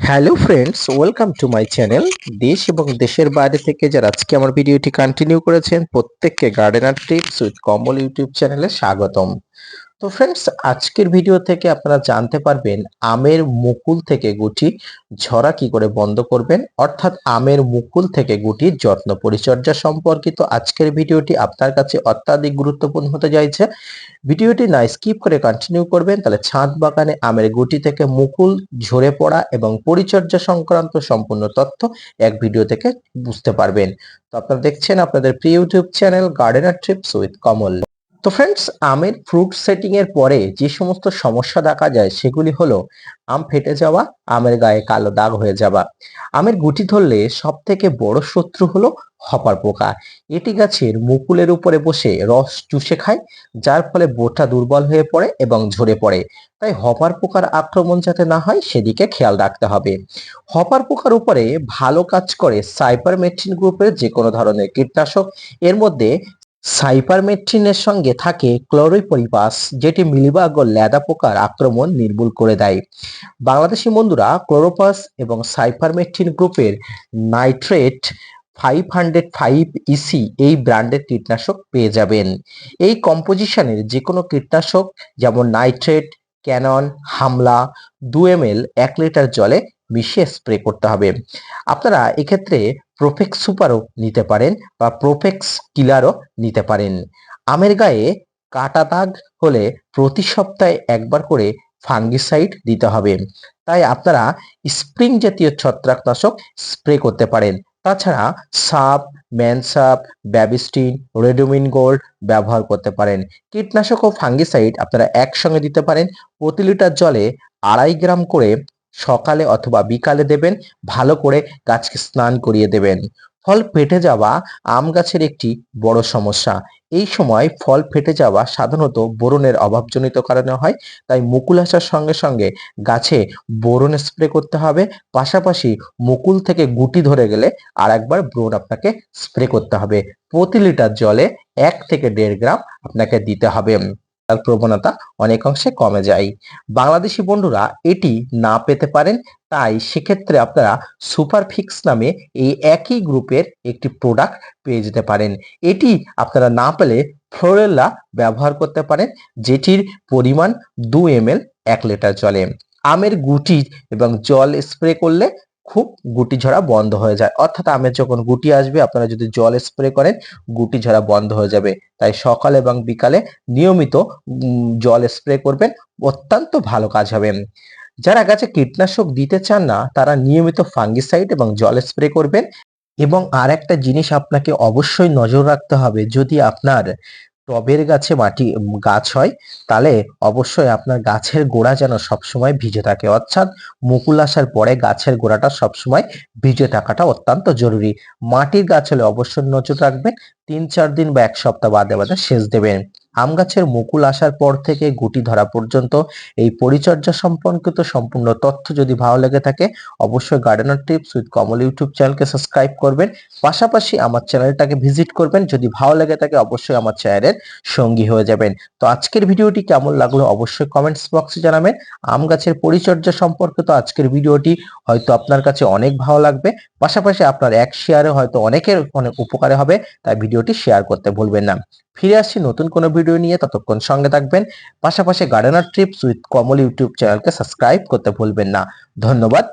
Hello friends, welcome to my channel. দেশ এবং দেশের বাইরে থেকে যারা আজকে আমার ভিডিওটি কন্টিনিউ করেছেন প্রত্যেককে gardener tips with Kamal YouTube চ্যানেলে স্বাগতম। তো ফ্রেন্ডস, আজকের ভিডিও থেকে আপনারা জানতে পারবেন আমের মুকুল থেকে গুটি ঝরা কি করে বন্ধ করবেন, অর্থাৎ আমের মুকুল থেকে গুটির যত্ন পরিচর্যা সম্পর্কিত আজকের ভিডিওটি আপনার কাছে অত্যাধিক গুরুত্বপূর্ণ হতে যাচ্ছে। ভিডিওটি না স্কিপ করে কন্টিনিউ করবেন, তাহলে ছাদ বাগানে আমের গুটি থেকে মুকুল ঝরে পড়া এবং পরিচর্যা সংক্রান্ত সম্পূর্ণ তথ্য এক ভিডিও থেকে বুঝতে পারবেন। তো আপনারা দেখছেন আপনাদের প্রিয় YouTube channel gardener tips with Kamal. তো ফ্রেন্ডস, আমের ফ্রুট সেটিং এর পরে যে সমস্ত সমস্যা দেখা যায় সেগুলি হলো আম ফেটে যাওয়া, আমের গায়ে কালো দাগ হয়ে যাওয়া। আমের গুটি ধরলে সব থেকে বড় শত্রু হলো হপার পোকা। এটি গাছের মুকুলের উপরে বসে রস চুষে খায়, যার ফলে বোটা দুর্বল হয়ে পড়ে এবং ঝরে পড়ে। তাই হপার পোকার আক্রমণ যাতে না হয় সেদিকে খেয়াল রাখতে হবে। হপার পোকার উপরে ভালো কাজ করে সাইপারমেথ্রিন গ্রুপের যে কোনো ধরনের কীটনাশক। এর মধ্যে সাইপারমেথ্রিনের সঙ্গে থাকে ক্লোরিপরিপাস, যেটি মিলিবাগ ও ল্যাদা পোকার আক্রমণ নির্মূল করে দেয়। বাংলাদেশি বন্ধুরা ক্লোরোপাস এবং সাইপারমেথ্রিন গ্রুপের নাইট্রেট 505 ইসি এই ব্র্যান্ডের কীটনাশক পেয়ে যাবেন। এই কম্পোজিশনের যে কোনো কীটনাশক যেমন নাইট্রেট, ক্যানন, হামলা 2 ml 1 লিটার জলে মিশিয়ে স্প্রে করতে হবে। আপনারা এক্ষেত্রে প্রোফেক্স সুপারও নিতে পারেন বা প্রোফেক্স কিলারও নিতে পারেন। আমের গায়ে কাটা দাগ হলে প্রতি সপ্তাহে একবার করে ফাঙ্গিসাইড দিতে হবে। তাই আপনারা স্প্রিং জাতীয় ছত্রাকনাশক স্প্রে করতে পারেন। তাছাড়া সাপ, ম্যানসাপ, ব্যাবিস্টিন, রেডোমিন গোল্ড ব্যবহার করতে পারেন। কীটনাশক ও ফাঙ্গিসাইড আপনারা একসঙ্গে দিতে পারেন। প্রতি লিটার জলে 2.5 গ্রাম করে সকালে অথবা বিকালে দেবেন। ভালো করে গাছকে স্নান করিয়ে দেবেন। ফল ফেটে যাওয়া আম গাছের একটি বড় সমস্যা। এই সময় ফল ফেটে যাওয়া সাধারণত বোরনের অভাবজনিত কারণে হয়। তাই মুকুল আসার সঙ্গে সঙ্গে গাছে বোরন স্প্রে করতে হবে। পাশাপাশি মুকুল থেকে গুটি ধরে গেলে আর একবার বোরন আপনাকে স্প্রে করতে হবে। প্রতি লিটার জলে 1 থেকে 1.5 গ্রাম আপনাকে দিতে হবে। তার প্রবণতা অনেকাংশে কমে যায়। বাংলাদেশি বন্ধুরা এটি না পেতে পারেন, তাই সেক্ষেত্রে আপনারা সুপারফিক্স নামে এই একই গ্রুপের একটি প্রোডাক্ট পেয়ে যেতে পারেন। এটি আপনারা না পেলে ফ্লোরেলা ব্যবহার করতে পারেন, যেটির পরিমাণ 2 ml 1 লিটার জলে। আমের গুটি এবং জল স্প্রে করলে খুব গুটি ঝরা বন্ধ হয়ে যায়, অর্থাৎ আমের যখন গুটি আসবে আপনারা যদি জল স্প্রে করেন গুটি ঝরা বন্ধ হয়ে যাবে। তাই সকাল এবং বিকালে নিয়মিত জল স্প্রে করবেন, অত্যন্ত ভালো কাজ হবে। যারা গাছে কীটনাশক দিতে চান না তারা নিয়মিত ফাঙ্গিসাইড এবং জল স্প্রে করবেন। এবং আর একটা জিনিস আপনাকে অবশ্যই নজর রাখতে হবে, যদি আপনার টবের গাছে গাছ হয় তাহলে অবশ্যই আপনার গাছের গোড়া যেন সবসময় ভিজে থাকে, অর্থাৎ মুকুল আসার পরে গাছের গোড়াটা সবসময় ভিজে থাকাটা অত্যন্ত জরুরি। মাটির গাছ হলে অবশ্যই নজর রাখবেন, 3-4 দিন বা 1 সপ্তাহ বাদে বাদে সেচ দেবেন। আম গাছের মুকুল আসার পর থেকে গুটি ধরা পর্যন্ত এই পরিচর্যা সম্পর্কিত সম্পূর্ণ তথ্য যদি ভালো লেগে থাকে অবশ্যই gardener tips with Kamal YouTube চ্যানেলকে সাবস্ক্রাইব করবেন। পাশাপাশি আমার চ্যানেলটাকে ভিজিট করবেন। যদি ভালো লেগে থাকে অবশ্যই আমার চ্যানেলের সঙ্গী হয়ে যাবেন। তো আজকের ভিডিওটি কেমন লাগলো অবশ্যই কমেন্টস বক্সে জানাবেন। আম গাছের পরিচর্যা সম্পর্কিত আজকের ভিডিওটি হয়তো আপনার কাছে অনেক ভালো লাগবে, পাশাপাশি আপনার এক শেয়ারে হয়তো অনেকের অনেক উপকারে হবে, তাই ভিডিওটি শেয়ার করতে ভুলবেন না। ফিরে আসছি নতুন কোনো ভিডিও নিয়ে, ততক্ষণ সঙ্গে থাকবেন। পাশাপাশি gardener tips with Kamal YouTube চ্যানেলকে সাবস্ক্রাইব করতে ভুলবেন না। ধন্যবাদ।